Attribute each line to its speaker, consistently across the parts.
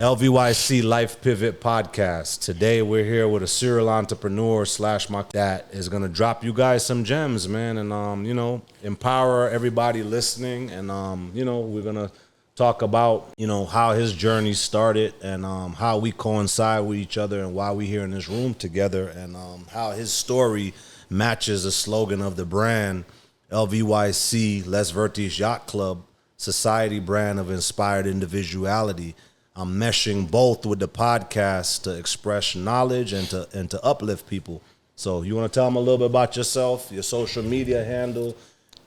Speaker 1: LVYC Life Pivot Podcast. Today we're here with a serial entrepreneur / my that is gonna drop you guys some gems, man, and empower everybody listening. And we're gonna talk about how his journey started and how we coincide with each other and why we're here in this room together, and how his story matches the slogan of the brand LVYC Life Yacht Club, society brand of inspired individuality. I'm meshing both with the podcast to express knowledge and to uplift people. So you want to tell them a little bit about yourself, your social media handle,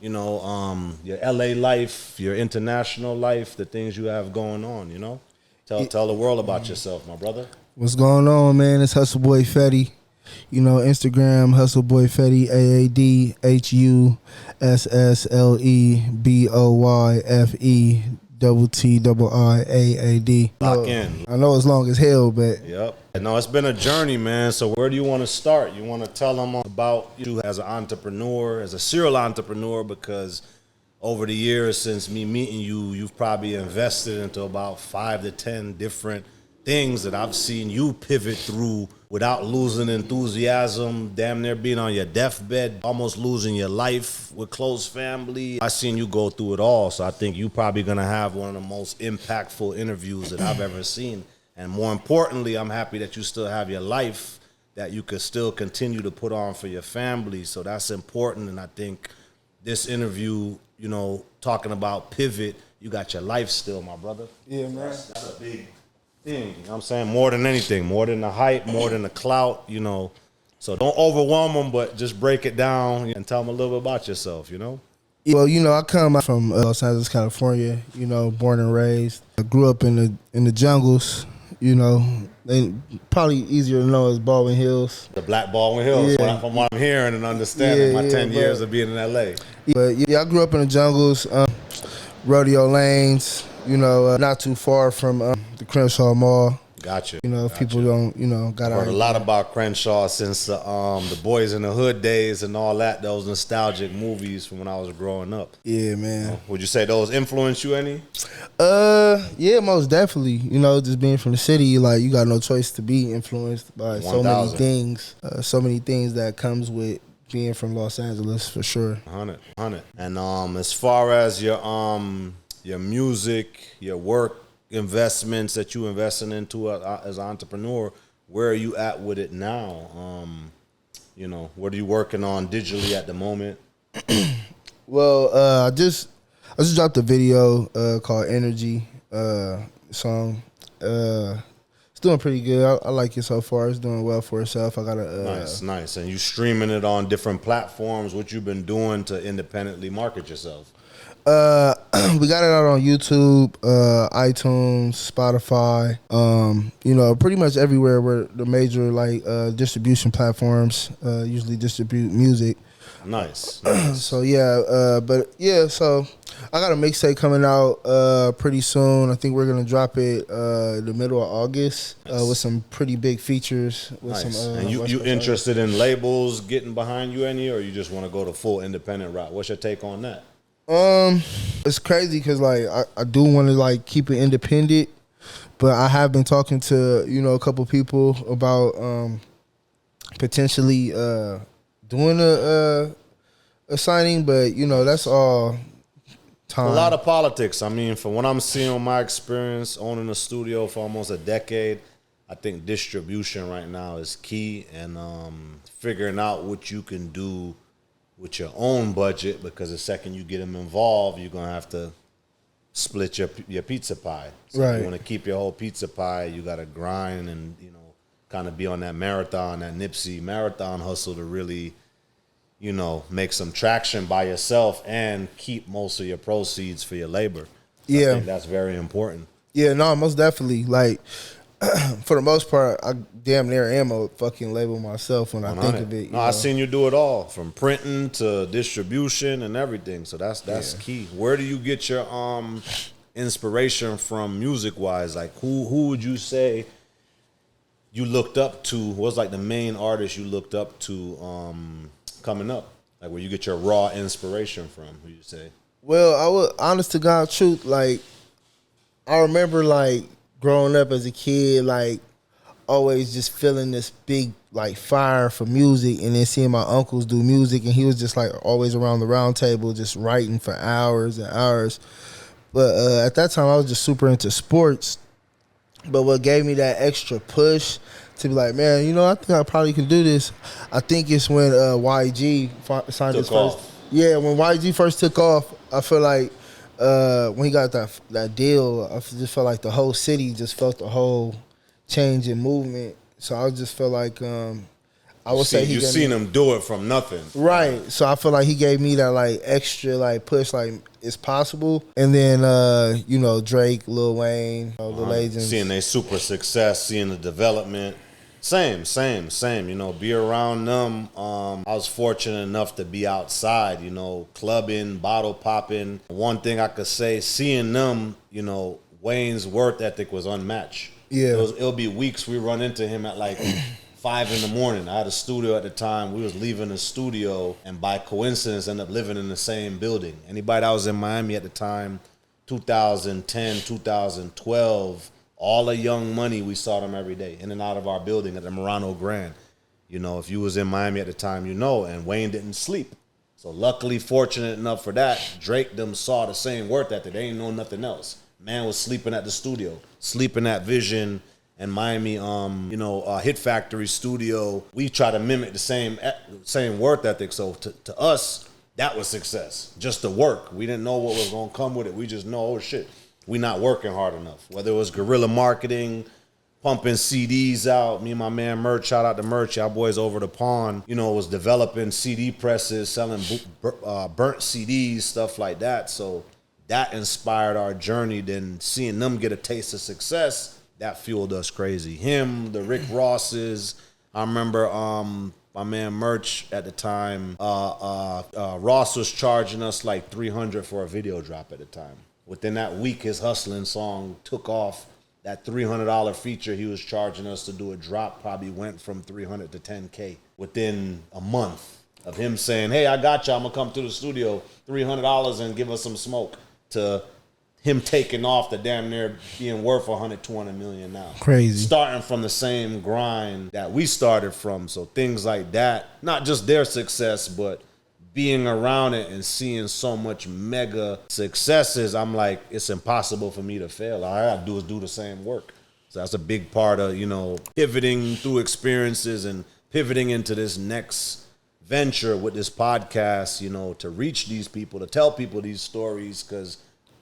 Speaker 1: your LA life, your international life, the things you have going on, Tell the world about yourself, my brother.
Speaker 2: What's going on, man? It's Hussle Boy Fetti. Instagram, Hussle Boy Fetti, AADHUSSLEBOYFETTIIAAD.
Speaker 1: Lock in.
Speaker 2: I know it's long as hell, but
Speaker 1: yep. No, it's been a journey, man. So where do you want to start? You want to tell them about you as an entrepreneur, as a serial entrepreneur, because over the years since me meeting you, you've probably invested into about 5 to 10 different things that I've seen you pivot through without losing enthusiasm, damn near being on your deathbed, almost losing your life with close family. I seen you go through it all, so I think you probably gonna have one of the most impactful interviews that I've ever seen. And more importantly, I'm happy that you still have your life that you could still continue to put on for your family. So that's important, and I think this interview, talking about pivot, you got your life still, my brother.
Speaker 2: Yeah, man.
Speaker 1: That's a big thing, you know what I'm saying? More than anything, more than the hype, more than the clout, So don't overwhelm them, but just break it down and tell them a little bit about yourself,
Speaker 2: Well, I come out from Los Angeles, California, born and raised. I grew up in the jungles, They probably easier to know as Baldwin Hills.
Speaker 1: The Black Baldwin Hills,
Speaker 2: yeah.
Speaker 1: From what I'm hearing and understanding, my 10 years of being in LA.
Speaker 2: But I grew up in the jungles, rodeo lanes, not too far from the Crenshaw Mall.
Speaker 1: Gotcha.
Speaker 2: People don't, got
Speaker 1: heard a lot about Crenshaw since the Boys in the Hood days and all that. Those nostalgic movies from when I was growing up.
Speaker 2: Yeah, man.
Speaker 1: Would you say those influence you any?
Speaker 2: Yeah, most definitely. Just being from the city, you got no choice to be influenced by
Speaker 1: 1,000.
Speaker 2: so many things that comes with being from Los Angeles, for sure.
Speaker 1: 100. And as far as your music, your work, investments that you investing into as an entrepreneur, where are you at with it now? What are you working on digitally at the moment?
Speaker 2: Well, I just dropped a video called Energy song. It's doing pretty good. I like it so far. It's doing well for itself. I got a
Speaker 1: nice. And you streaming it on different platforms. What you been doing to independently market yourself?
Speaker 2: We got it out on YouTube, iTunes, Spotify, pretty much everywhere where the major distribution platforms usually distribute music.
Speaker 1: Nice.
Speaker 2: So so I got a mixtape coming out pretty soon. I think we're gonna drop it the middle of August with some pretty big features. With some.
Speaker 1: And you interested in labels getting behind you any, or you just want to go the full independent route? What's your take on that?
Speaker 2: It's crazy because I do want to keep it independent, but I have been talking to a couple people about potentially doing a signing, but that's all time.
Speaker 1: A lot of politics. I mean, from what I'm seeing in my experience owning a studio for almost a decade, I think distribution right now is key, and figuring out what you can do with your own budget, because the second you get them involved, you're going to have to split your pizza pie. So
Speaker 2: right.
Speaker 1: If you want to keep your whole pizza pie, you got to grind and, kind of be on that marathon, that Nipsey marathon hustle to really, make some traction by yourself and keep most of your proceeds for your labor. So I think that's very important.
Speaker 2: Yeah, no, most definitely. For the most part, I damn near am a fucking label myself when 100. I think of it.
Speaker 1: I've seen you do it all, from printing to distribution and everything. So that's key. Where do you get your inspiration from music wise? Who would you say you looked up to? What's the main artist you looked up to coming up? Where you get your raw inspiration from? Who you say?
Speaker 2: Well, I would, honest to God truth, I remember growing up as a kid, like always just feeling this big like fire for music, and then seeing my uncles do music, and he was just like always around the round table just writing for hours and hours. But at that time I was just super into sports. But what gave me that extra push to be like, man, you know, I think I probably can do this, I think it's when YG signed his first. Yeah, when YG first took off, I feel like when he got that deal, I just felt like the whole city just felt the whole change in movement. So I just felt like I would say
Speaker 1: you've seen him do it from nothing,
Speaker 2: right? So I feel like he gave me that like extra like push, like it's possible. And then you know, Drake, Lil Wayne, the legends,
Speaker 1: seeing their super success, seeing the development. Same. You know, be around them. I was fortunate enough to be outside, you know, clubbing, bottle popping. One thing I could say, seeing them, you know, Wayne's work ethic was unmatched.
Speaker 2: Yeah.
Speaker 1: It'll be weeks we run into him at like 5 a.m. I had a studio at the time. We was leaving the studio and by coincidence ended up living in the same building. Anybody that was in Miami at the time, 2010, 2012, all the Young Money, we saw them every day in and out of our building at the Murano Grand. You know, if you was in Miami at the time, you know, and Wayne didn't sleep. So luckily, fortunate enough for that, Drake them saw the same work ethic. They ain't know nothing else. Man was sleeping at the studio, sleeping at Vision and Miami, you know, Hit Factory studio. We try to mimic the same work ethic. So to us, that was success. Just the work. We didn't know what was gonna come with it. We just know, oh shit, we not working hard enough. Whether it was guerrilla marketing, pumping CDs out. Me and my man Merch, shout out to Merch, y'all boys over the pond, you know, was developing CD presses, selling burnt CDs, stuff like that. So that inspired our journey. Then seeing them get a taste of success, that fueled us crazy. Him, the Rick Rosses. I remember my man Merch at the time, Ross was charging us like $300 for a video drop at the time. Within that week, his Hustling song took off. That $300 feature he was charging us to do a drop probably went from $300 to $10K within a month of him saying, hey, I got you, I'm gonna come to the studio, $300 and give us some smoke, to him taking off to damn near being worth 100, 200 million now.
Speaker 2: Crazy.
Speaker 1: Starting from the same grind that we started from. So things like that, not just their success, but being around it and seeing so much mega successes, I'm like, it's impossible for me to fail. All I gotta do is do the same work. So that's a big part of, you know, pivoting through experiences and pivoting into this next venture with this podcast, you know, to reach these people, to tell people these stories, because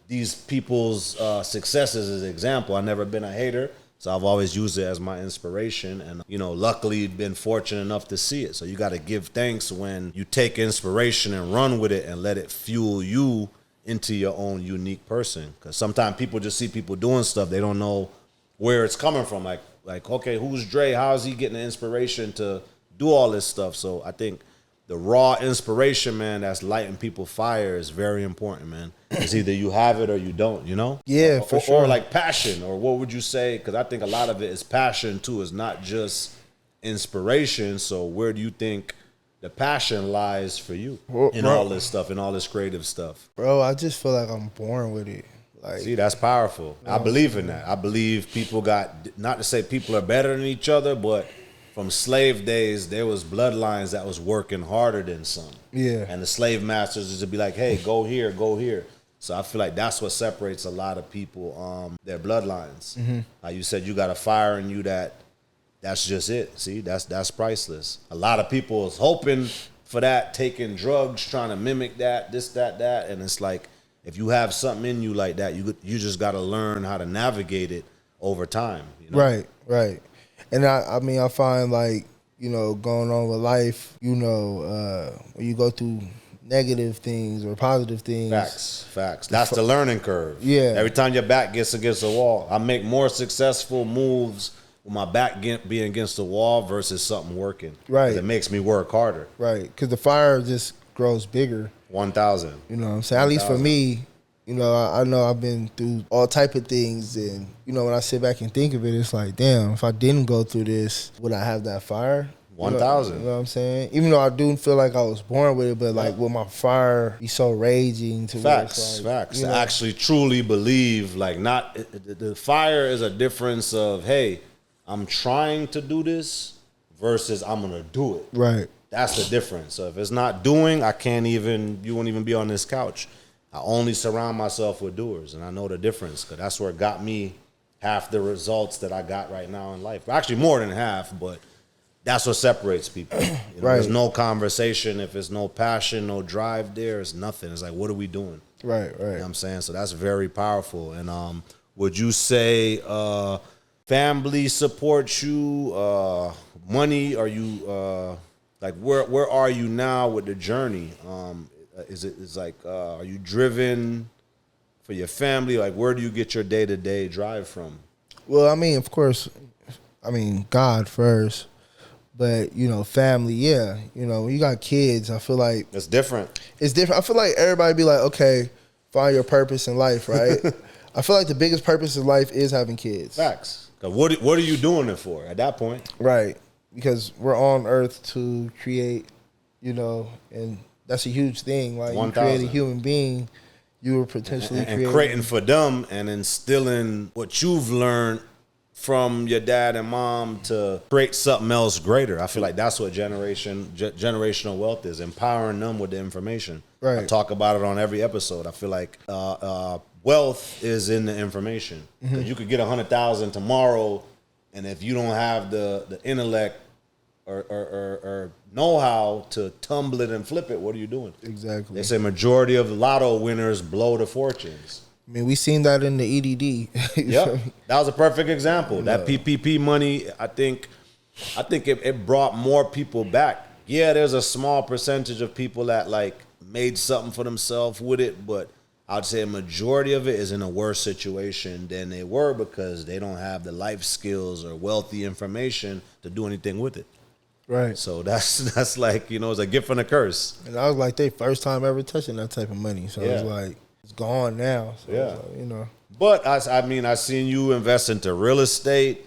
Speaker 1: these people's successes is an example. I've never been a hater, so I've always used it as my inspiration, and, you know, luckily been fortunate enough to see it. So you got to give thanks when you take inspiration and run with it and let it fuel you into your own unique person. Because sometimes people just see people doing stuff, they don't know where it's coming from. Like, okay, who's Dre? How is he getting the inspiration to do all this stuff? So I think the raw inspiration, man, that's lighting people's fire is very important, man. It's either you have it or you don't, you know?
Speaker 2: Yeah, for sure.
Speaker 1: Or like passion, or what would you say? Because I think a lot of it is passion, too. It's not just inspiration. So where do you think the passion lies for you in all this stuff, in all this creative stuff?
Speaker 2: Bro, I just feel like I'm born with it. Like,
Speaker 1: see, that's powerful. I believe in that. I believe people got, not to say people are better than each other, but from slave days, there was bloodlines that was working harder than some.
Speaker 2: Yeah.
Speaker 1: And the slave masters used to be like, hey, go here, go here. So I feel like that's what separates a lot of people, their bloodlines. Mm-hmm. Like you said, you got a fire in you that's just it. See, that's priceless. A lot of people is hoping for that, taking drugs, trying to mimic that, this, that. And it's like, if you have something in you like that, you just got to learn how to navigate it over time. You know?
Speaker 2: Right. And I mean, I find like, you know, going on with life, you know, when you go through negative things or positive things.
Speaker 1: Facts. That's the learning curve.
Speaker 2: Yeah.
Speaker 1: Every time your back gets against the wall, I make more successful moves with my back being against the wall versus something working.
Speaker 2: Right.
Speaker 1: It makes me work harder.
Speaker 2: Right. Because the fire just grows bigger.
Speaker 1: 1,000.
Speaker 2: You know what I'm saying? 1,000. At least for me, you know, I know I've been through all type of things, and, you know, when I sit back and think of it, it's like, damn, if I didn't go through this, would I have that fire?
Speaker 1: 1,000.
Speaker 2: You know what I'm saying? Even though I do feel like I was born with it, but like will my fire be so raging to
Speaker 1: Facts.
Speaker 2: You know?
Speaker 1: I actually truly believe like the fire is a difference of, hey, I'm trying to do this versus I'm gonna do it.
Speaker 2: Right.
Speaker 1: That's the difference. So if it's not doing, you won't even be on this couch. I only surround myself with doers, and I know the difference because that's where it got me half the results that I got right now in life. Actually, more than half, but that's what separates people. You know,
Speaker 2: right.
Speaker 1: There's no conversation. If there's no passion, no drive there, it's nothing. It's like, what are we doing?
Speaker 2: Right.
Speaker 1: You know what I'm saying? So that's very powerful. And would you say family supports you? Money? Are you like where are you now with the journey? Are you driven for your family? Like, where do you get your day-to-day drive from?
Speaker 2: Well, I mean, of course, God first. But, you know, family, yeah. You know, when you got kids, I feel like
Speaker 1: it's different.
Speaker 2: It's different. I feel like everybody be like, okay, find your purpose in life, right? I feel like the biggest purpose in life is having kids.
Speaker 1: Facts. 'Cause what are you doing it for at that point?
Speaker 2: Right. Because we're on earth to create, you know, and that's a huge thing. Like,
Speaker 1: 1,000.
Speaker 2: you create a human being, you were potentially
Speaker 1: creating for them and instilling what you've learned from your dad and mom to create something else greater. I feel like that's what generational wealth is, empowering them with the information.
Speaker 2: Right.
Speaker 1: I talk about it on every episode. I feel like wealth is in the information. Mm-hmm. You could get 100,000 tomorrow, and if you don't have the intellect or know-how to tumble it and flip it, what are you doing?
Speaker 2: Exactly.
Speaker 1: They say majority of the lotto winners blow the fortunes.
Speaker 2: I mean, we seen that in the EDD.
Speaker 1: Yep, that was a perfect example. That PPP money, I think it brought more people back. Yeah, there's a small percentage of people that like made something for themselves with it, but I'd say a majority of it is in a worse situation than they were because they don't have the life skills or wealthy information to do anything with it.
Speaker 2: Right.
Speaker 1: So that's like, you know, it's a gift and a curse.
Speaker 2: And I was like, they first time ever touching that type of money. So it's like, it's gone now. So
Speaker 1: yeah.
Speaker 2: Like, you know.
Speaker 1: But I mean, I seen you invest into real estate,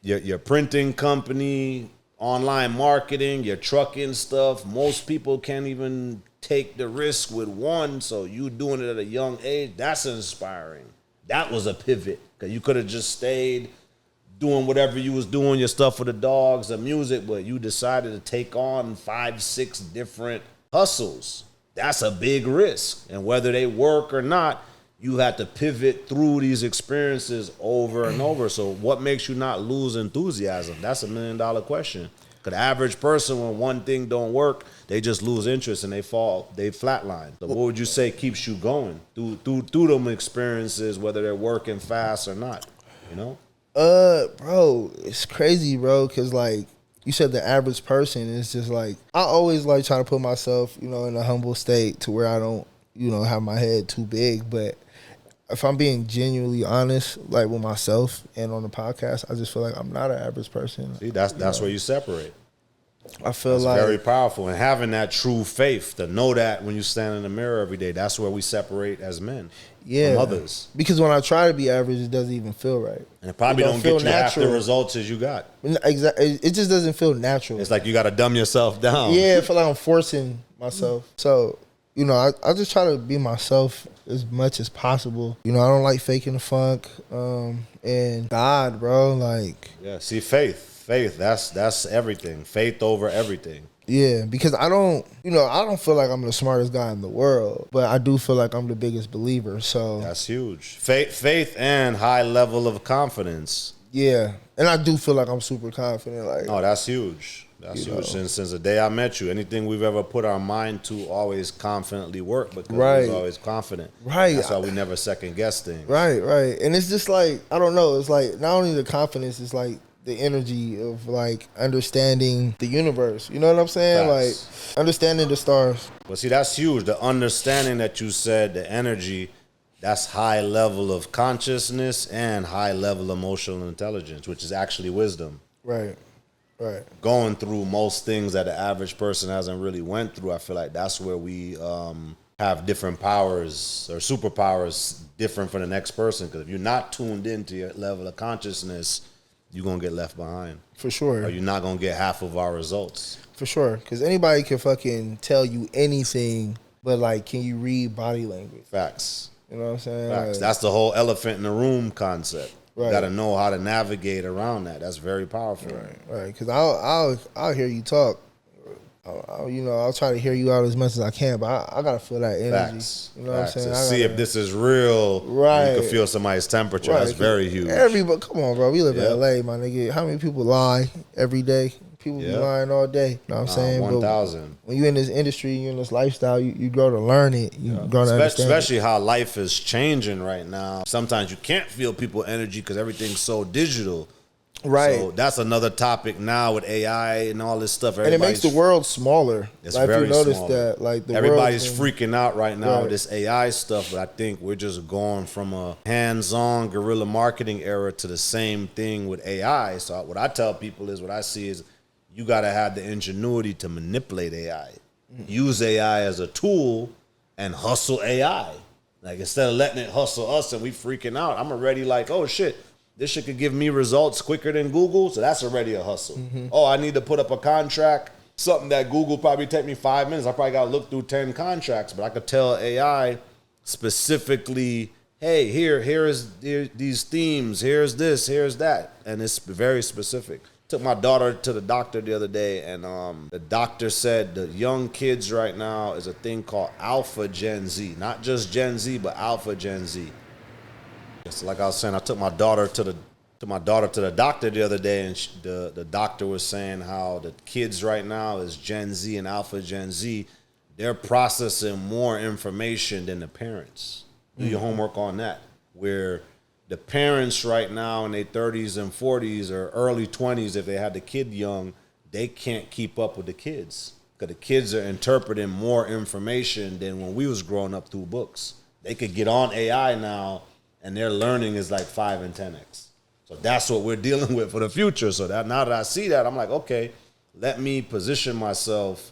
Speaker 1: your printing company, online marketing, your trucking stuff. Most people can't even take the risk with one. So you doing it at a young age, that's inspiring. That was a pivot because you could have just stayed doing whatever you was doing, your stuff with the dogs, the music, but you decided to take on 5-6 different hustles. That's a big risk. And whether they work or not, you have to pivot through these experiences over and over. So what makes you not lose enthusiasm? That's $1 million question. Because the average person, when one thing don't work, they just lose interest and they flatline. So what would you say keeps you going through them experiences, whether they're working fast or not, you know?
Speaker 2: Bro, it's crazy, bro, because, like, you said the average person is just, like, I always, like, try to put myself, you know, in a humble state to where I don't, you know, have my head too big, but if I'm being genuinely honest, like, with myself and on the podcast, I just feel like I'm not an average person.
Speaker 1: See, that's where you separate.
Speaker 2: I feel
Speaker 1: that's
Speaker 2: like
Speaker 1: very powerful, and having that true faith to know that when you stand in the mirror every day, that's where we separate as men from others.
Speaker 2: Because when I try to be average, it doesn't even feel right.
Speaker 1: And it probably don't get you half the results as you got.
Speaker 2: Exactly, it just doesn't feel natural.
Speaker 1: It's like you got to dumb yourself down.
Speaker 2: Yeah, I feel like I'm forcing myself. So, you know, I just try to be myself as much as possible. You know, I don't like faking the funk. And God, bro, like,
Speaker 1: yeah. See, faith, that's everything. Faith over everything.
Speaker 2: Yeah, because I don't feel like I'm the smartest guy in the world, but I do feel like I'm the biggest believer. So
Speaker 1: that's huge. Faith and high level of confidence.
Speaker 2: Yeah, and I do feel like I'm super confident. Like,
Speaker 1: no, that's huge. That's huge. Since the day I met you, anything we've ever put our mind to always confidently work because we was always confident.
Speaker 2: Right.
Speaker 1: That's why we never second guess things.
Speaker 2: Right. And it's just like, I don't know. It's like not only the confidence, it's like the energy of like understanding the universe. You know what I'm saying? Facts. Like understanding the stars.
Speaker 1: Well, see, that's huge. The understanding that you said, the energy, that's high level of consciousness and high level emotional intelligence, which is actually wisdom.
Speaker 2: Right.
Speaker 1: Going through most things that the average person hasn't really went through, I feel like that's where we have different powers or superpowers different from the next person. Because if you're not tuned into your level of consciousness, you're going to get left behind.
Speaker 2: For sure.
Speaker 1: Or you're not going to get half of our results.
Speaker 2: For sure. Because anybody can fucking tell you anything, but, like, can you read body language?
Speaker 1: Facts.
Speaker 2: You know what I'm saying?
Speaker 1: Facts.
Speaker 2: Like,
Speaker 1: That's the whole elephant in the room concept.
Speaker 2: Right.
Speaker 1: You got to know how to navigate around that. That's very powerful.
Speaker 2: Right. Because I'll hear you talk. I'll try to hear you out as much as I can, but I gotta feel that energy.
Speaker 1: Facts.
Speaker 2: You know what I'm saying?
Speaker 1: See if this is real.
Speaker 2: Right.
Speaker 1: You can feel somebody's temperature.
Speaker 2: Right.
Speaker 1: That's very huge.
Speaker 2: Everybody, come on, bro. We live in LA, my nigga. How many people lie every day? People be lying all day. You know what I'm saying?
Speaker 1: 1,000.
Speaker 2: When you're in this industry, you're in this lifestyle, you grow to learn it. You grow to understand
Speaker 1: Especially how life is changing right now. Sometimes you can't feel people's energy because everything's so digital.
Speaker 2: Right.
Speaker 1: So that's another topic now with AI and all this stuff.
Speaker 2: And it makes the world smaller.
Speaker 1: It's
Speaker 2: like,
Speaker 1: very
Speaker 2: if you notice
Speaker 1: small.
Speaker 2: that, like,
Speaker 1: everybody's freaking out right now with this AI stuff, but I think we're just going from a hands-on guerrilla marketing era to the same thing with AI. So what I tell people is, what I see is, you got to have the ingenuity to manipulate AI. Use AI as a tool and hustle AI. Like, instead of letting it hustle us and we freaking out, I'm already like, oh shit, this shit could give me results quicker than Google, so that's already a hustle. Oh, I need to put up a contract, something that Google probably take me 5 minutes. I probably got to look through 10 contracts, but I could tell AI specifically, hey, here's these themes, here's this, here's that, and it's very specific. Took my daughter to the doctor the other day, and the doctor said the young kids right now is a thing called Alpha Gen Z, not just Gen Z, but Alpha Gen Z. So like I was saying, I took my daughter to the doctor the other day, and the doctor was saying how the kids right now is Gen Z and Alpha Gen Z. They're processing more information than the parents. Do your homework on that. Where the parents right now in their 30s and 40s or early 20s, if they had the kid young, they can't keep up with the kids. Because the kids are interpreting more information than when we was growing up through books. They could get on AI now, and their learning is like 5 and 10x. So that's what we're dealing with for the future. So that now that I see that, I'm like, okay, let me position myself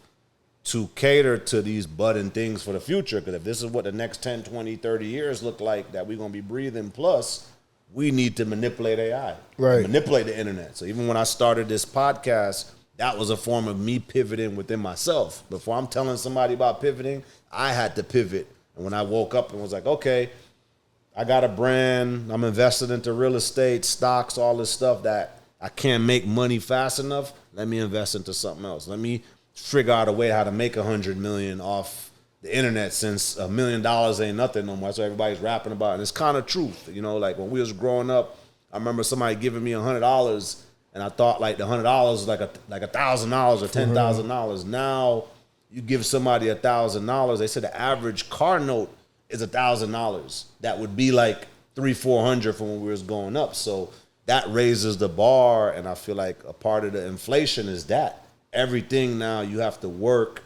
Speaker 1: to cater to these budding things for the future. Because if this is what the next 10, 20, 30 years look like that we're going to be breathing, plus we need to manipulate AI, manipulate the internet. So even when I started this podcast, that was a form of me pivoting within myself. Before I'm telling somebody about pivoting, I had to pivot. And when I woke up and was like, okay, I got a brand, I'm invested into real estate, stocks, all this stuff that I can't make money fast enough, let me invest into something else. Let me figure out a way how to make $100 million off the internet, since $1 million ain't nothing no more. That's what everybody's rapping about. And it's kind of truth. You know, like when we was growing up, I remember somebody giving me $100, and I thought like the $100 was like $1,000 or $10,000. Now you give somebody $1,000, they said the average car note is $1,000. That would be like $300-400 from when we was going up. So that raises the bar, and I feel like a part of the inflation is that everything now you have to work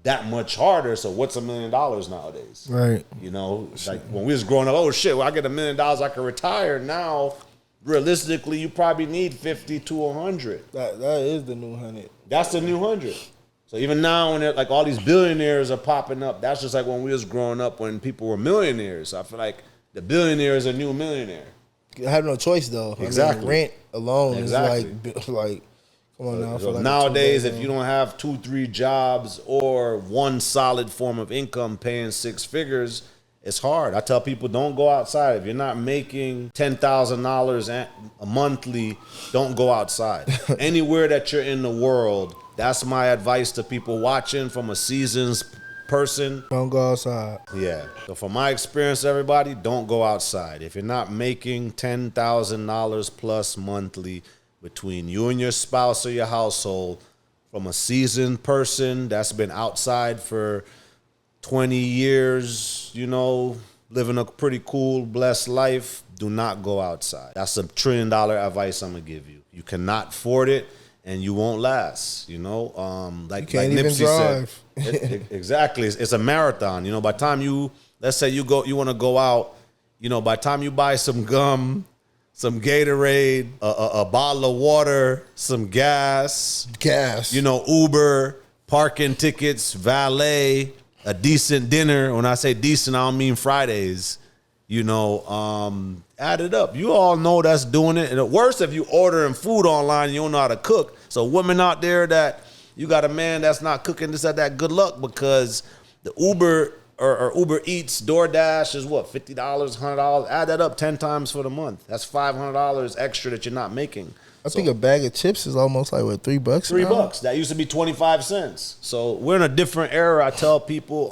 Speaker 1: that much harder. So what's $1 million nowadays?
Speaker 2: Right.
Speaker 1: You know, like when we was growing up, oh shit, well, I get $1 million, I can retire. Now, realistically, you probably need 50 to 100.
Speaker 2: That is the new 100.
Speaker 1: That's the new 100. So even now, when like all these billionaires are popping up, that's just like when we was growing up when people were millionaires. So I feel like the billionaire is a new millionaire.
Speaker 2: You have no choice though.
Speaker 1: Exactly.
Speaker 2: I mean, rent alone is like come on now.
Speaker 1: So nowadays, if you don't have 2-3 jobs or one solid form of income paying 6 figures, it's hard. I tell people, don't go outside. If you're not making $10,000 a monthly, don't go outside. Anywhere that you're in the world, that's my advice to people watching from a seasoned person.
Speaker 2: Don't go outside.
Speaker 1: Yeah. So from my experience, everybody, don't go outside. If you're not making $10,000 plus monthly between you and your spouse or your household, from a seasoned person that's been outside for 20 years, you know, living a pretty cool, blessed life, do not go outside. That's $1 trillion advice I'm going to give you. You cannot afford it, and you won't last, you know. Like Nipsey said. Exactly. It's a marathon. You know, by the time you, let's say you want to go out, you know, by the time you buy some gum, some Gatorade, a bottle of water, some gas, you know, Uber, parking tickets, valet, a decent dinner. When I say decent, I don't mean Fridays. You know, Add it up. You all know that's doing it. And the worst, if you ordering food online, you don't know how to cook. So women out there that you got a man that's not cooking this at that, good luck, because the Uber or Uber Eats, DoorDash is what, $50, $100? Add that up 10 times for the month. That's $500 extra that you're not making.
Speaker 2: I think a bag of chips is almost like, what, $3
Speaker 1: $3. That used to be 25 cents. So we're in a different era. I tell people,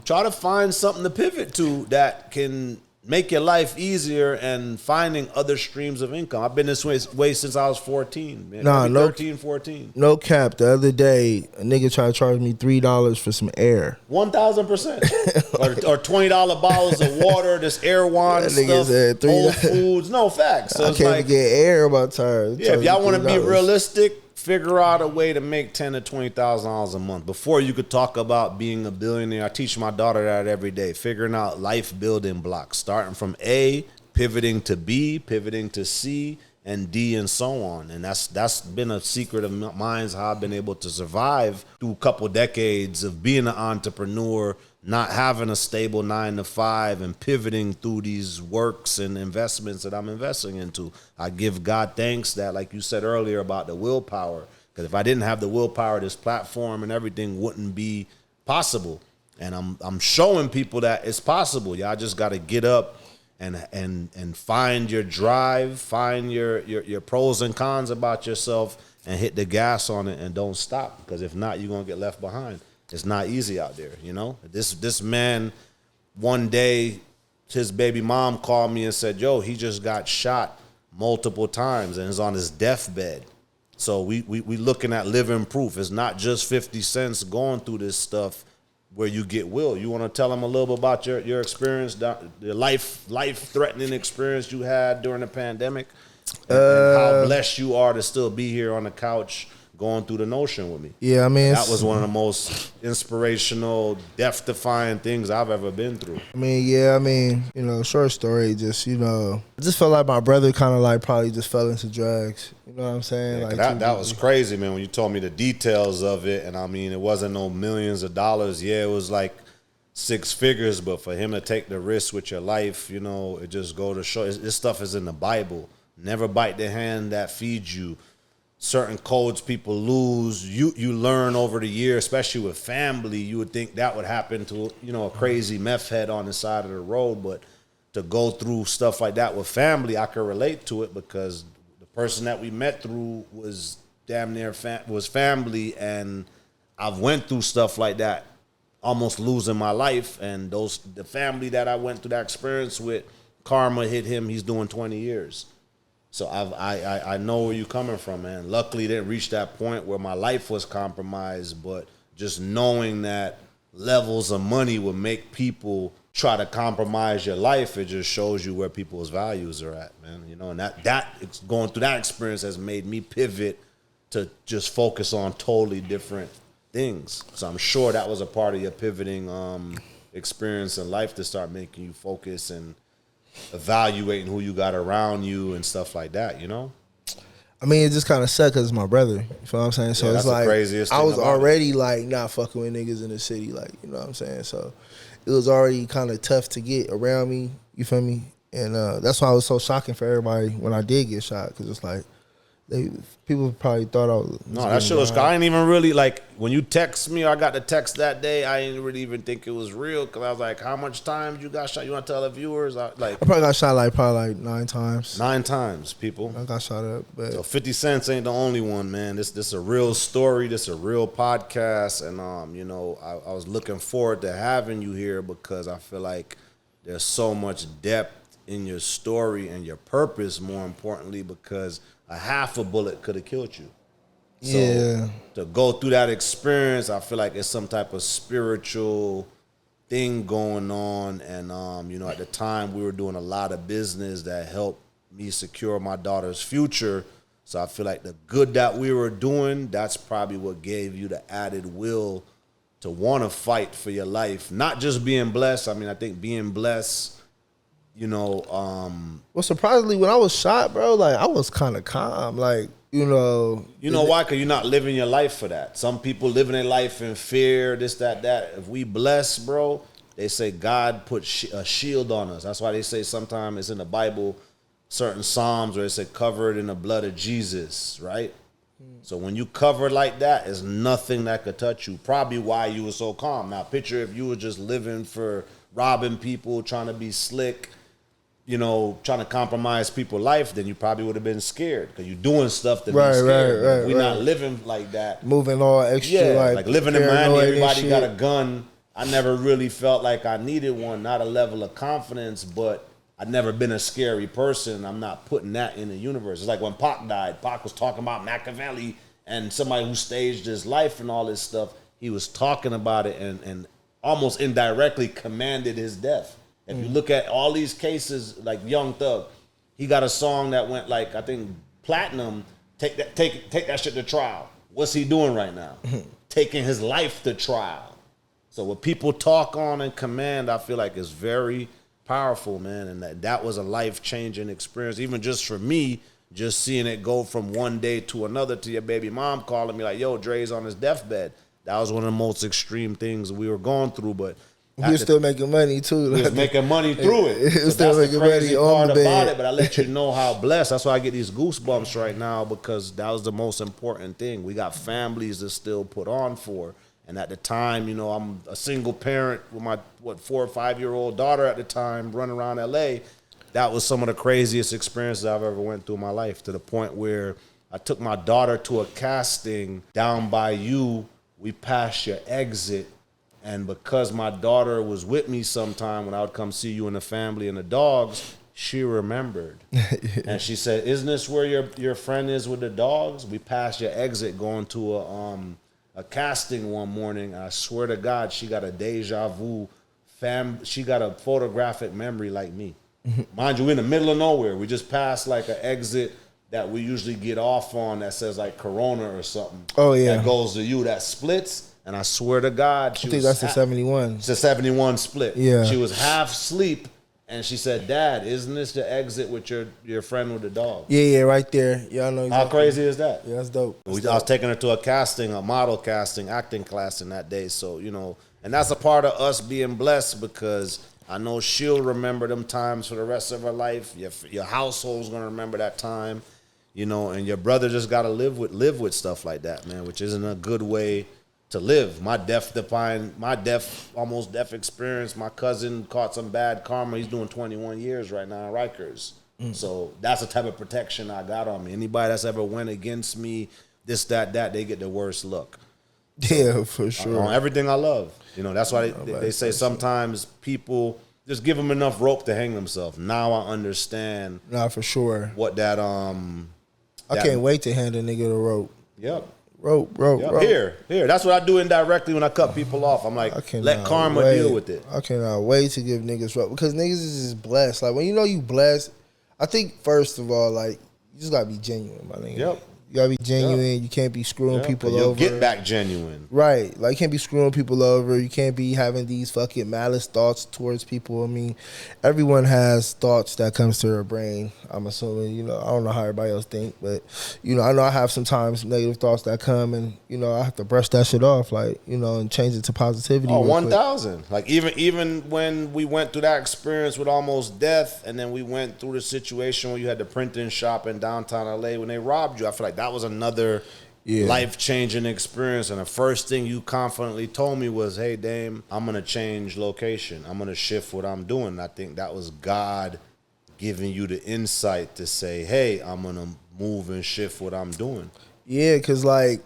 Speaker 1: try to find something to pivot to that can make your life easier and finding other streams of income. I've been this way since I was 14, man.
Speaker 2: Nah,
Speaker 1: 13, 14.
Speaker 2: No cap. The other day, a nigga tried to charge me $3 for some air.
Speaker 1: 1,000%. or $20 bottles of water, this air wine
Speaker 2: That
Speaker 1: stuff,
Speaker 2: nigga said
Speaker 1: Whole Foods. No, facts. So
Speaker 2: I
Speaker 1: it's
Speaker 2: can't
Speaker 1: like,
Speaker 2: even get air about time.
Speaker 1: yeah, if y'all want to be realistic, figure out a way to make $10,000 to $20,000 a month before you could talk about being a billionaire. I teach my daughter that every day, figuring out life building blocks, starting from A, pivoting to B, pivoting to C, and D, and so on. And that's been a secret of mine, how I've been able to survive through a couple decades of being an entrepreneur, not having a stable 9 to 5, and pivoting through these works and investments that I'm investing into. I give God thanks that, like you said earlier about the willpower, because if I didn't have the willpower, this platform and everything wouldn't be possible. And I'm showing people that it's possible. Y'all just got to get up and find your drive, find your pros and cons about yourself, and hit the gas on it and don't stop, because if not, you're going to get left behind. It's not easy out there, you know. This man, one day, his baby mom called me and said, yo, he just got shot multiple times and is on his deathbed. So we looking at living proof. It's not just 50 cents going through this stuff where you get will. You want to tell him a little bit about your experience, the life-threatening experience you had during the pandemic, and how blessed you are to still be here on the couch going through the Notion with me.
Speaker 2: Yeah, I mean,
Speaker 1: that was one of the most inspirational, death-defying things I've ever been through.
Speaker 2: I mean, you know, short story, just, you know, I just felt like my brother kind of like probably just fell into drugs. You know what I'm saying?
Speaker 1: Yeah,
Speaker 2: like
Speaker 1: that was crazy, man, when you told me the details of it. And I mean, it wasn't no millions of dollars. Yeah, it was like 6 figures, but for him to take the risk with your life, you know, it just go to show. This stuff is in the Bible. Never bite the hand that feeds you. Certain codes people lose, you learn over the year, especially with family. You would think that would happen to, you know, a crazy meth head on the side of the road, but to go through stuff like that with family, I could relate to it, because the person that we met through was damn near was family, and I've went through stuff like that, almost losing my life, and the family that I went through that experience with, karma hit him. He's doing 20 years. So I know where you're coming from, man. Luckily, didn't reach that point where my life was compromised, but just knowing that levels of money would make people try to compromise your life, it just shows you where people's values are at, man. You know, and that going through that experience has made me pivot to just focus on totally different things. So I'm sure that was a part of your pivoting experience in life, to start making you focus and evaluating who you got around you and stuff like that, you know?
Speaker 2: I mean, it just kind of sucked because it's my brother. You feel what I'm saying? So
Speaker 1: yeah,
Speaker 2: it's like, I was already
Speaker 1: it.
Speaker 2: like not fucking with niggas in the city, like, you know what I'm saying? So it was already kind of tough to get around me, you feel me? And that's why it was so shocking for everybody when I did get shot, because it's like, people probably thought I was.
Speaker 1: No, that shit was. I ain't even really, like, when you text me, or I got the text that day, I didn't really even think it was real, because I was like, how much time you got shot? You want to tell the viewers? I
Speaker 2: probably got shot like 9 times.
Speaker 1: 9 times, people.
Speaker 2: I got shot up. But
Speaker 1: so 50 Cent ain't the only one, man. This a real story. This a real podcast, and you know, I was looking forward to having you here, because I feel like there's so much depth in your story and your purpose, more importantly, because a half a bullet could have killed you. So
Speaker 2: yeah.
Speaker 1: To go through that experience, I feel like it's some type of spiritual thing going on. And, you know, at the time we were doing a lot of business that helped me secure my daughter's future. So I feel like the good that we were doing, that's probably what gave you the added will to want to fight for your life. Not just being blessed. I mean, I think being blessed, you know,
Speaker 2: well, surprisingly, when I was shot, bro, like, I was kind of calm. Like, you know.
Speaker 1: You know why? Because you're not living your life for that. Some people living their life in fear, this, that. If we bless, bro, they say God put a shield on us. That's why they say sometimes it's in the Bible, certain Psalms where it said covered in the blood of Jesus, right? So when you cover like that, there's nothing that could touch you. Probably why you were so calm. Now picture if you were just living for robbing people, trying to be slick, you know, trying to compromise people's life, then you probably would have been scared because you're doing stuff to be scared.
Speaker 2: Right.
Speaker 1: We're not living like that.
Speaker 2: Moving all extra,
Speaker 1: like living in Miami, everybody got a
Speaker 2: shit.
Speaker 1: gun. I never really felt like I needed one, not a level of confidence, but I've never been a scary person. I'm not putting that in the universe. It's like when Pac died. Pac was talking about Machiavelli and somebody who staged his life and all this stuff. He was talking about it and almost indirectly commanded his death. If you look at all these cases, like Young Thug, he got a song that went like, I think, platinum. Take that shit to trial. What's he doing right now? Taking his life to trial. So what people talk on and command, I feel like is very powerful, man. And that was a life-changing experience, even just for me, just seeing it go from one day to another to your baby mom calling me like, yo, Dre's on his deathbed. That was one of the most extreme things we were going through, but
Speaker 2: we were still making money too.
Speaker 1: We was making money through it.
Speaker 2: It was still making money on the bed.
Speaker 1: But I let you know how blessed. That's why I get these goosebumps right now, because that was the most important thing. We got families to still put on for. And at the time, you know, I'm a single parent with my 4 or 5 year old daughter at the time, running around LA. That was some of the craziest experiences I've ever went through in my life, to the point where I took my daughter to a casting down by you. We passed your exit. And because my daughter was with me sometime when I would come see you and the family and the dogs, she remembered. And she said, isn't this where your friend is with the dogs? We passed your exit going to a casting one morning. I swear to God, she got a deja vu. She got a photographic memory like me. Mind you, we're in the middle of nowhere. We just passed like an exit that we usually get off on that says like Corona or something.
Speaker 2: Oh, yeah.
Speaker 1: That goes to you, that splits. And I swear to God,
Speaker 2: I think that's the 71.
Speaker 1: It's a 71 split.
Speaker 2: Yeah.
Speaker 1: She was half asleep, and she said, Dad, isn't this the exit with your friend with the dog?
Speaker 2: Yeah, right there. Y'all know exactly.
Speaker 1: How crazy is that?
Speaker 2: Yeah, that's dope.
Speaker 1: I was taking her to a model casting, acting class in that day. So, you know, and that's a part of us being blessed, because I know she'll remember them times for the rest of her life. Your household's going to remember that time, you know, and your brother just got to live with stuff like that, man, which isn't a good way to live. My almost death experience. My cousin caught some bad karma. He's doing 21 years right now in Rikers. So that's the type of protection I got on me. Anybody that's ever went against me, this, that, they get the worst look.
Speaker 2: Yeah, for sure.
Speaker 1: On everything I love. You know, that's why they say sometimes people just give them enough rope to hang themselves. Now I understand.
Speaker 2: Nah, for sure.
Speaker 1: What that
Speaker 2: I can't wait to hand a nigga the rope.
Speaker 1: Yep.
Speaker 2: Rope.
Speaker 1: Here. That's what I do indirectly when I cut people off. I'm like, let karma deal with it.
Speaker 2: I cannot wait to give niggas rope, because niggas is just blessed. Like, when you know you blessed, I think first of all, like, you just gotta be genuine, my nigga.
Speaker 1: Yep.
Speaker 2: You gotta be genuine. Yep. You can't be screwing people
Speaker 1: you'll
Speaker 2: over.
Speaker 1: Get back genuine.
Speaker 2: Right. Like, you can't be screwing people over. You can't be having these fucking malice thoughts towards people. I mean, everyone has thoughts that comes to their brain. I'm assuming, you know, I don't know how everybody else think, but, you know, I know I have sometimes negative thoughts that come, and, you know, I have to brush that shit off, like, you know, and change it to positivity.
Speaker 1: Oh, 1,000. Like, even when we went through that experience with almost death, and then we went through the situation where you had the printing shop in downtown LA when they robbed you, I feel like that was another life-changing experience. And the first thing you confidently told me was, hey, Dame, I'm going to change location. I'm going to shift what I'm doing. And I think that was God giving you the insight to say, hey, I'm going to move and shift what I'm doing.
Speaker 2: Yeah, because, like,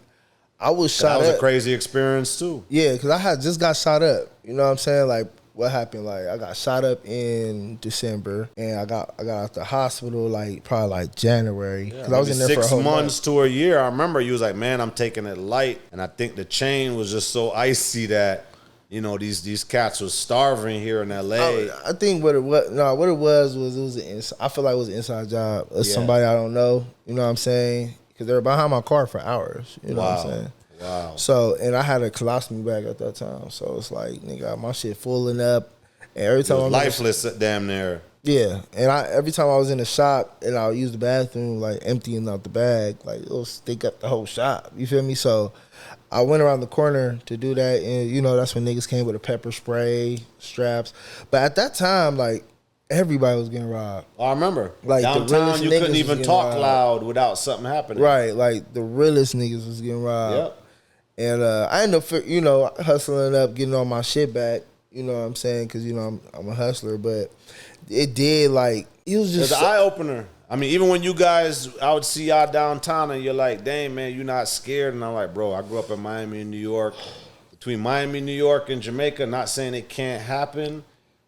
Speaker 2: I was shot up.
Speaker 1: That was a crazy experience, too.
Speaker 2: Yeah, because I had just got shot up. You know what I'm saying? Like, what happened? Like, I got shot up in December, and I got out the hospital probably like January, because I was in there for a whole
Speaker 1: 6 months to a year. I remember you was like, man, I'm taking it light, and I think the chain was just so icy that, you know, these cats was starving here in LA.
Speaker 2: I think what it was I feel like it was an inside job of somebody I don't know. You know what I'm saying? Because they were behind my car for hours. You know what I'm saying?
Speaker 1: Wow.
Speaker 2: So, and I had a colostomy bag at that time. So it's like, nigga, my shit fulling up. And every time I'm
Speaker 1: lifeless damn near.
Speaker 2: Yeah. And every time I was in the shop and I would use the bathroom, like emptying out the bag, like it'll stink up the whole shop. You feel me? So I went around the corner to do that, and you know, that's when niggas came with a pepper spray, straps. But at that time, like, everybody was getting robbed.
Speaker 1: I remember.
Speaker 2: Like, the
Speaker 1: downtown,
Speaker 2: realest
Speaker 1: you
Speaker 2: niggas
Speaker 1: couldn't
Speaker 2: was
Speaker 1: even
Speaker 2: getting
Speaker 1: talk
Speaker 2: robbed.
Speaker 1: loud without something happening.
Speaker 2: Right, like the realest niggas was getting robbed.
Speaker 1: Yep.
Speaker 2: And I ended up, hustling up, getting all my shit back. You know what I'm saying? Because, I'm a hustler. But it did, like, it was just...
Speaker 1: It's an eye-opener. I mean, even when you guys, I would see y'all downtown and you're like, dang, man, you're not scared. And I'm like, bro, I grew up in Miami and New York. Between Miami, New York, and Jamaica, not saying it can't happen,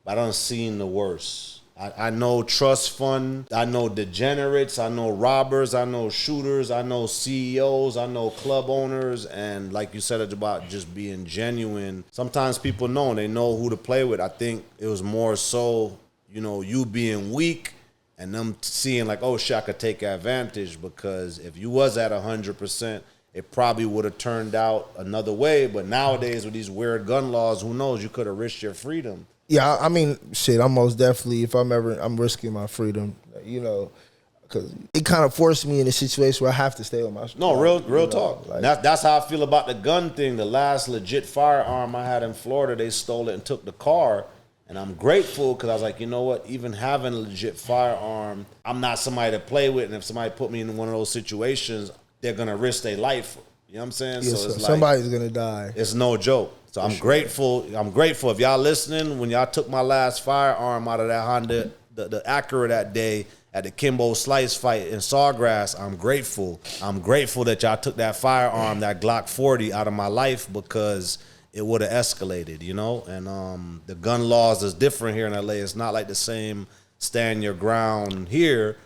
Speaker 1: but I done seen the worst. I know trust fund, I know degenerates, I know robbers, I know shooters, I know CEOs, I know club owners, and like you said, it's about just being genuine. Sometimes people know, they know who to play with. I think it was more so, you being weak and them seeing like, oh shit, I could take advantage, because if you was at 100%, it probably would have turned out another way. But nowadays with these weird gun laws, who knows, you could have risked your freedom.
Speaker 2: Yeah, I mean, shit, I'm most definitely, if I'm risking my freedom, because it kind of forced me in a situation where I have to stay on my...
Speaker 1: No, real talk. Like, that's how I feel about the gun thing. The last legit firearm I had in Florida, they stole it and took the car. And I'm grateful because I was like, you know what? Even having a legit firearm, I'm not somebody to play with. And if somebody put me in one of those situations, they're going to risk their life. You know what I'm saying?
Speaker 2: Yeah,
Speaker 1: so it's like,
Speaker 2: somebody's going to die.
Speaker 1: It's no joke. So I'm grateful. I'm grateful. If y'all listening, when y'all took my last firearm out of that Honda, the Acura that day at the Kimbo Slice fight in Sawgrass, I'm grateful. I'm grateful that y'all took that firearm, that Glock 40, out of my life, because it would have escalated, And the gun laws is different here in LA. It's not like the same stand your ground here.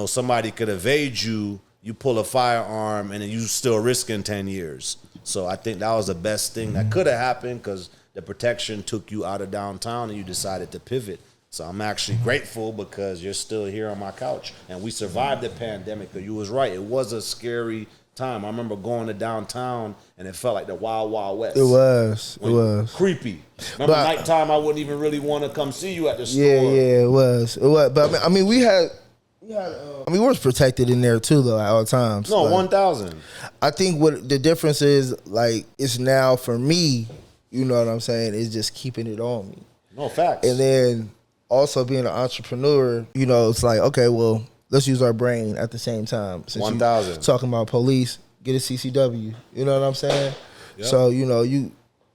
Speaker 1: Somebody could evade you. You pull a firearm, and then you still risking 10 years. So I think that was the best thing that could have happened, because the protection took you out of downtown and you decided to pivot. So I'm actually grateful because you're still here on my couch. And we survived the pandemic. You was right. It was a scary time. I remember going to downtown, and it felt like the Wild Wild West.
Speaker 2: It was.
Speaker 1: Creepy. Remember nighttime, I wouldn't even really want to come see you at the store.
Speaker 2: Yeah, it was. But I mean, we were protected in there too, though, at all times.
Speaker 1: No, 1,000.
Speaker 2: I think what the difference is, like, it's now for me, you know what I'm saying, is just keeping it on me.
Speaker 1: No, facts.
Speaker 2: And then also being an entrepreneur, it's like, okay, well, let's use our brain at the same time.
Speaker 1: 1,000.
Speaker 2: Talking about police, get a CCW. You know what I'm saying? Yep. So,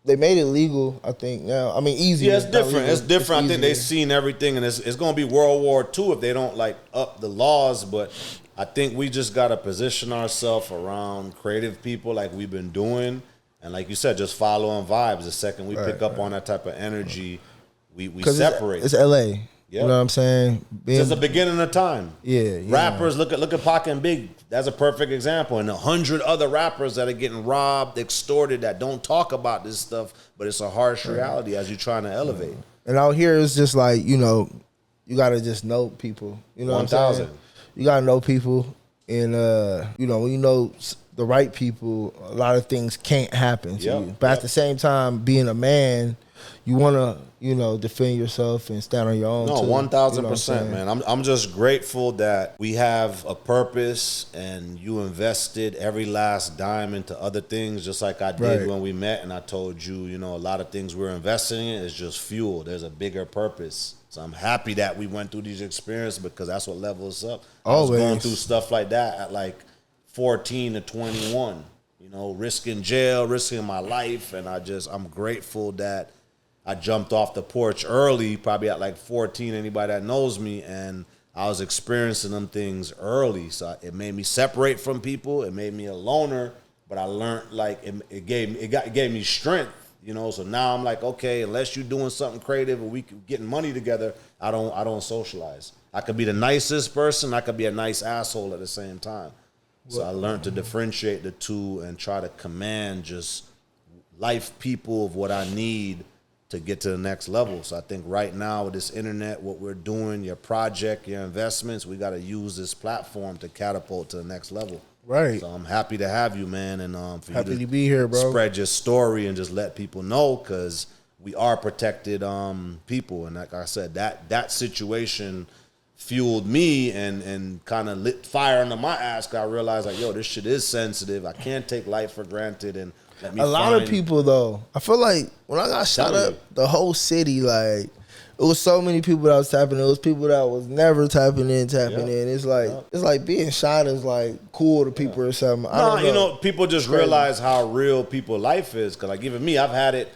Speaker 2: they made it legal, I think, now. I mean, easier.
Speaker 1: Yeah, it's different. It's different. I think they've seen everything, and it's going to be World War II if they don't, up the laws. But I think we just got to position ourselves around creative people like we've been doing. And like you said, just following vibes. The second we pick up on that type of energy, we separate.
Speaker 2: It's L.A. Yep. You know what I'm saying?
Speaker 1: It's the beginning of time.
Speaker 2: Yeah.
Speaker 1: Rappers, look at Pac and Big. That's a perfect example. And 100 other rappers that are getting robbed, extorted, that don't talk about this stuff, but it's a harsh reality as you're trying to elevate.
Speaker 2: And out here, it's just like, you got to just know people. You know
Speaker 1: 1,000.
Speaker 2: You got to know people. And, when you know the right people, a lot of things can't happen to you. But at the same time, being a man, you want to, defend yourself and stand on your own.
Speaker 1: No, 1,000%, man. I'm just grateful that we have a purpose, and you invested every last dime into other things, just like I did when we met. And I told you, a lot of things we're investing in is just fuel. There's a bigger purpose. So I'm happy that we went through these experiences, because that's what levels us up.
Speaker 2: Always.
Speaker 1: I was going through stuff like that at 14 to 21, risking jail, risking my life. And I'm grateful that I jumped off the porch early, probably at 14, anybody that knows me, and I was experiencing them things early. So it made me separate from people. It made me a loner, but I learned it gave me strength, So now I'm like, okay, unless you're doing something creative and we getting money together, I don't socialize. I could be the nicest person. I could be a nice asshole at the same time. So I learned to differentiate the two and try to command just life people of what I need to get to the next level. So I think right now with this internet, what we're doing, your project, your investments, we got to use this platform to catapult to the next level.
Speaker 2: Right.
Speaker 1: So I'm happy to have you, man, and for
Speaker 2: happy
Speaker 1: you
Speaker 2: to be here, bro.
Speaker 1: Spread your story and just let people know, because we are protected people. And like I said, that situation fueled me and kind of lit fire under my ass, because I realized this shit is sensitive. I can't take life for granted. And let me
Speaker 2: lot of people, though, I feel like when I got shot up, the whole city, It was so many people that was tapping in. It was people that was never tapping in. It's like being shot is like cool to people or something. I don't know.
Speaker 1: People just realize how real people's life is. Cause like even me, I've had it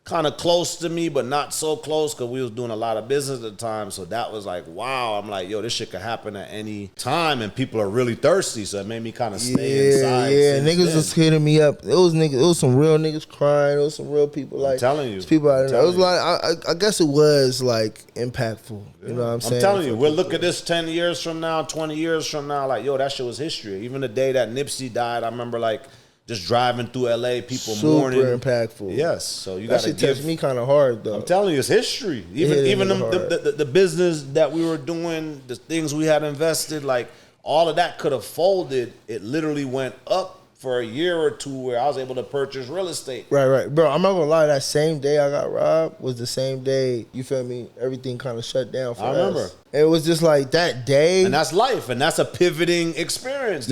Speaker 1: kind of close to me, but not so close because we was doing a lot of business at the time. So that was like, wow. I'm like, yo, this shit could happen at any time, and people are really thirsty. So it made me kind of stay inside.
Speaker 2: Yeah, niggas was hitting me up. It was some real niggas crying. It was some real people. Like,
Speaker 1: I'm telling you,
Speaker 2: people out there. It was like, I guess it was like impactful. You know what I'm saying?
Speaker 1: I'm telling you, we'll look at this 10 years from now, 20 years from now, like, yo, that shit was history. Even the day that Nipsey died, I remember like, just driving through LA, people mourning.
Speaker 2: Super impactful.
Speaker 1: Yes, so you
Speaker 2: got
Speaker 1: to
Speaker 2: touch me kind of hard though.
Speaker 1: I'm telling you, it's history. Even the business that we were doing, the things we had invested, like all of that could have folded. It literally went up for a year or two where I was able to purchase real estate.
Speaker 2: Right, bro. I'm not gonna lie. That same day I got robbed was the same day. You feel me? Everything kind of shut down for us. I remember. It was just like that day,
Speaker 1: and that's life, and that's a pivoting experience.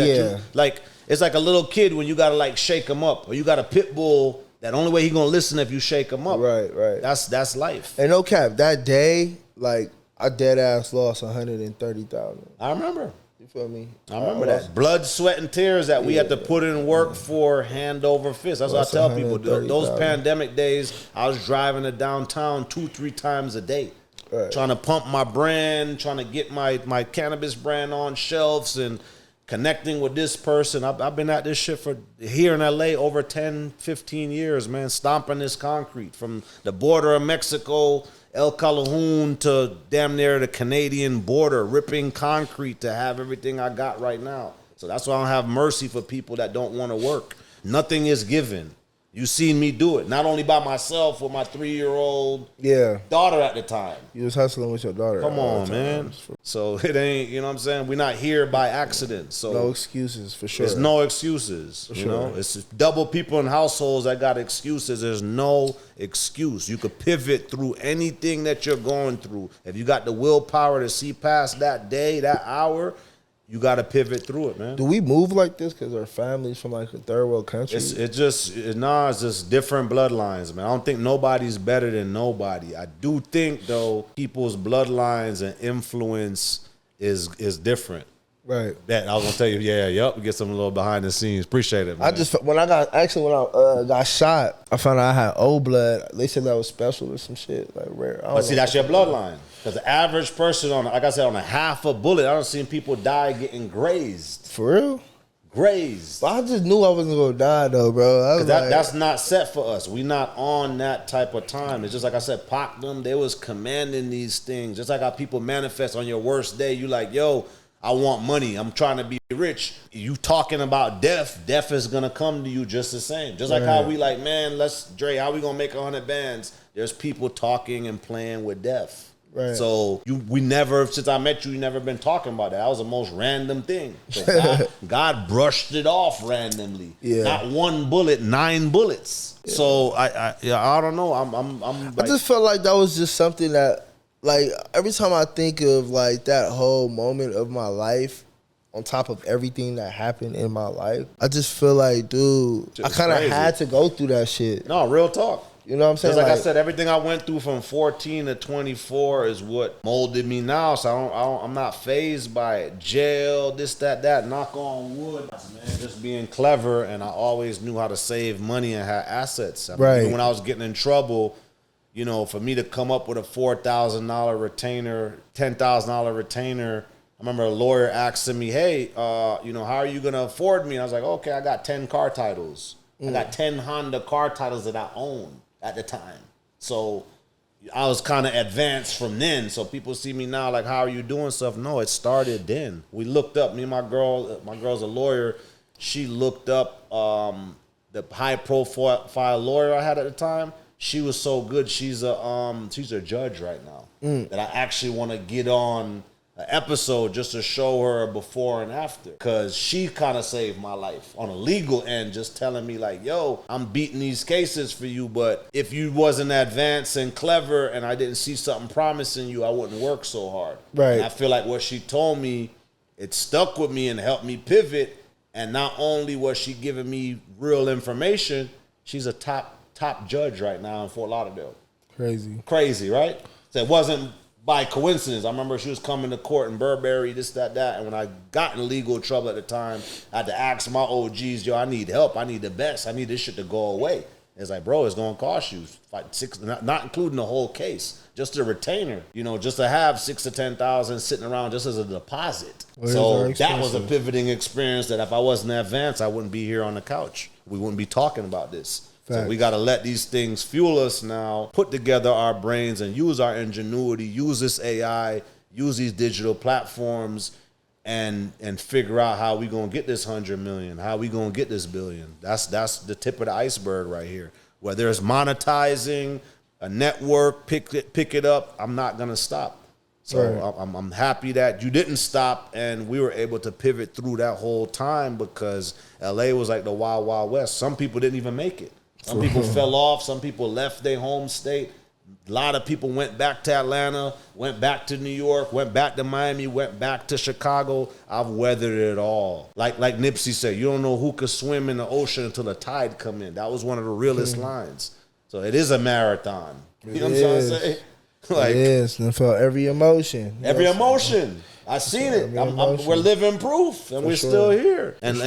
Speaker 1: It's like a little kid when you gotta like shake him up, or you got a pit bull. That only way he gonna listen if you shake him up.
Speaker 2: Right.
Speaker 1: That's life.
Speaker 2: And no cap, that day, like I dead ass lost 130,000.
Speaker 1: I remember.
Speaker 2: You feel me?
Speaker 1: I remember that blood, sweat, and tears that we had to put in work for, hand over fist. That's what I tell people. Those pandemic days, I was driving to downtown 2-3 times a day. Right. Trying to pump my brand, trying to get my cannabis brand on shelves, and connecting with this person. I've been at this shit for here in LA over 10, 15 years, man. Stomping this concrete from the border of Mexico, El Calhoun, to damn near the Canadian border, ripping concrete to have everything I got right now. So that's why I don't have mercy for people that don't want to work. Nothing is given. You seen me do it, not only by myself with my 3-year-old daughter at the time.
Speaker 2: You was hustling with your daughter.
Speaker 1: Come on, man. So it ain't, you know what I'm saying? We're not here by accident. So
Speaker 2: no excuses, for sure.
Speaker 1: There's no excuses. For sure. It's double people in households that got excuses. There's no excuse. You could pivot through anything that you're going through. If you got the willpower to see past that day, that hour, you got to pivot through it, man.
Speaker 2: Do we move like this because our family's from like a third world country?
Speaker 1: It's just different bloodlines, man. I don't think nobody's better than nobody. I do think, though, people's bloodlines and influence is different.
Speaker 2: Right.
Speaker 1: That I was gonna tell you, we get some little behind the scenes. Appreciate it, man.
Speaker 2: When I got shot, I found out I had old blood. They said that was special or some shit, like rare.
Speaker 1: But see, that's your bloodline. Because the average person like I said, on a half a bullet, I don't seen people die getting grazed.
Speaker 2: For real?
Speaker 1: Grazed.
Speaker 2: But I just knew I wasn't gonna die though, bro.
Speaker 1: That's not set for us. We not on that type of time. It's just like I said, Pac them, they was commanding these things. Just like how people manifest on your worst day. You like, yo, I want money. I'm trying to be rich. You talking about death. Death is going to come to you just the same. Just like how we like, man, Dre, how we going to make 100 bands? There's people talking and playing with death. Right. So we never, since I met you, never been talking about that. That was the most random thing. So God brushed it off randomly. Yeah. Not one bullet, 9 bullets. Yeah. So I don't know. I'm like,
Speaker 2: I just felt like that was just something that, like, every time I think of like that whole moment of my life, on top of everything that happened in my life, I just feel like, dude, I kind of had to go through that shit.
Speaker 1: No, real talk.
Speaker 2: You know what I'm saying?
Speaker 1: Like I said, everything I went through from 14 to 24 is what molded me now. So I'm not fazed by it. Jail, this, that. Knock on wood, man. Just being clever, and I always knew how to save money and have assets. Even when I was getting in trouble, you know, for me to come up with a $4,000 retainer, $10,000 retainer. I remember a lawyer asking me, hey, you know, how are you going to afford me? And I was like, okay, I got 10 car titles. I got 10 Honda car titles that I own at the time. So I was kind of advanced from then. So people see me now like, how are you doing stuff? No, it started then. We looked up, me and my girl's a lawyer. She looked up the high profile lawyer I had at the time. She was so good. She's a judge right now. That I actually want to get on an episode just to show her before and after, because she kind of saved my life on a legal end, just telling me like, yo, I'm beating these cases for you, but if you wasn't advanced and clever and I didn't see something promising you, I wouldn't work so hard. Right. And I feel like what she told me, it stuck with me and helped me pivot. And not only was she giving me real information, she's a top judge right now in Fort Lauderdale.
Speaker 2: Crazy,
Speaker 1: right? So it wasn't by coincidence. I remember she was coming to court in Burberry, this, that. And when I got in legal trouble at the time, I had to ask my OGs, yo, I need help. I need the best. I need this shit to go away. It's like, bro, it's going to cost you not including the whole case, just a retainer, just to have $6,000 to $10,000 sitting around just as a deposit. So that was a pivoting experience that if I wasn't advanced, I wouldn't be here on the couch. We wouldn't be talking about this. So we got to let these things fuel us now, put together our brains and use our ingenuity, use this AI, use these digital platforms and figure out how we going to get this 100 million, how we going to get this billion. That's the tip of the iceberg right here. Whether it's monetizing, a network, pick it up, I'm not going to stop. So I'm happy that you didn't stop and we were able to pivot through that whole time because LA was like the wild, wild west. Some people didn't even make it. Some people fell off. Some people left their home state. A lot of people went back to Atlanta, went back to New York, went back to Miami, went back to Chicago. I've weathered it all. Like Nipsey said, you don't know who could swim in the ocean until the tide come in. That was one of the realest lines. So it is a marathon. You know what I'm trying to say? Like,
Speaker 2: it is. And I felt every emotion.
Speaker 1: Every emotion. I seen it. We're living proof, and we're still here, and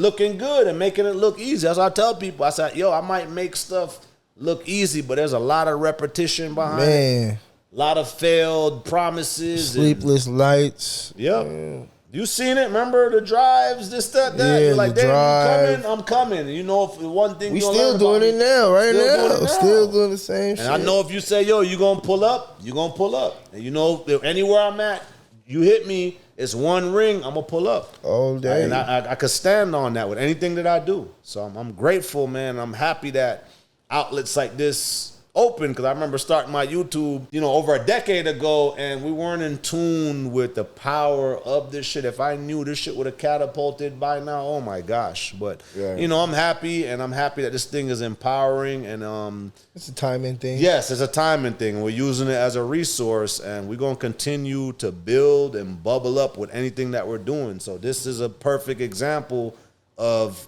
Speaker 1: looking good, and making it look easy. That's what I tell people. I said, yo, I might make stuff look easy, but there's a lot of repetition behind it. A lot of failed promises,
Speaker 2: sleepless nights.
Speaker 1: Yep. You seen it? Remember the drives, this, that.
Speaker 2: Yeah,
Speaker 1: you're like, damn,
Speaker 2: drive.
Speaker 1: I'm coming. You know, if one thing
Speaker 2: we still doing it now, right now. Still doing the same shit.
Speaker 1: And I know if you say, yo, you gonna pull up, you gonna pull up. And you know, anywhere I'm at, you hit me, it's one ring, I'm gonna pull up
Speaker 2: all day.
Speaker 1: And I could stand on that with anything that I do. So I'm grateful, man. I'm happy that outlets like this open, because I remember starting my YouTube, over a decade ago, and we weren't in tune with the power of this shit. If I knew this shit would have catapulted by now, oh my gosh. But I'm happy, and I'm happy that this thing is empowering, and
Speaker 2: it's a timing thing.
Speaker 1: Yes, it's a timing thing. We're using it as a resource, and we're gonna continue to build and bubble up with anything that we're doing. So this is a perfect example of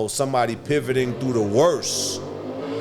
Speaker 1: somebody pivoting through the worst.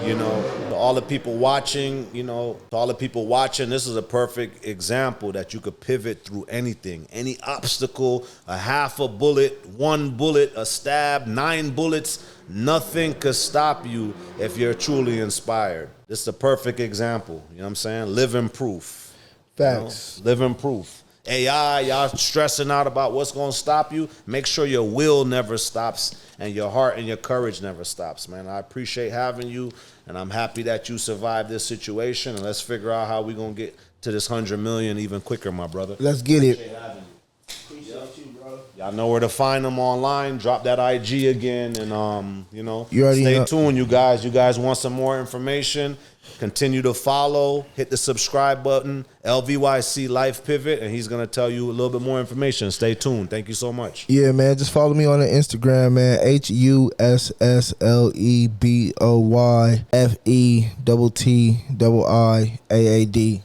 Speaker 1: To all the people watching, this is a perfect example that you could pivot through anything, any obstacle, a half a bullet, one bullet, a stab, 9 bullets. Nothing could stop you if you're truly inspired. This is a perfect example. You know what I'm saying? Living proof.
Speaker 2: Facts.
Speaker 1: Living proof. AI, y'all stressing out about what's going to stop you. Make sure your will never stops and your heart and your courage never stops, man. I appreciate having you, and I'm happy that you survived this situation, and let's figure out how we're going to get to this 100 million even quicker, my brother.
Speaker 2: Let's get it.
Speaker 1: Appreciate you, bro. Y'all know where to find them online. Drop that IG again, and stay tuned, you guys. You guys want some more information? Continue to follow, hit the subscribe button, LVYC Life Pivot, and he's going to tell you a little bit more information. Stay tuned. Thank you so much.
Speaker 2: Yeah, man. Just follow me on the Instagram, man. HUSSLEBOYFETTIIAAD.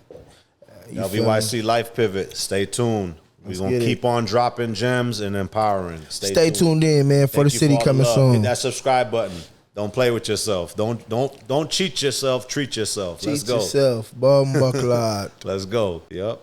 Speaker 1: LVYC Life Pivot. Stay tuned. We're going to keep on dropping gems and empowering. Stay tuned in, man, for the city coming soon. Hit that subscribe button. Don't play with yourself. Don't cheat yourself. Treat yourself. Let's go.
Speaker 2: Treat yourself. Bum bucklad.
Speaker 1: Let's go. Yep.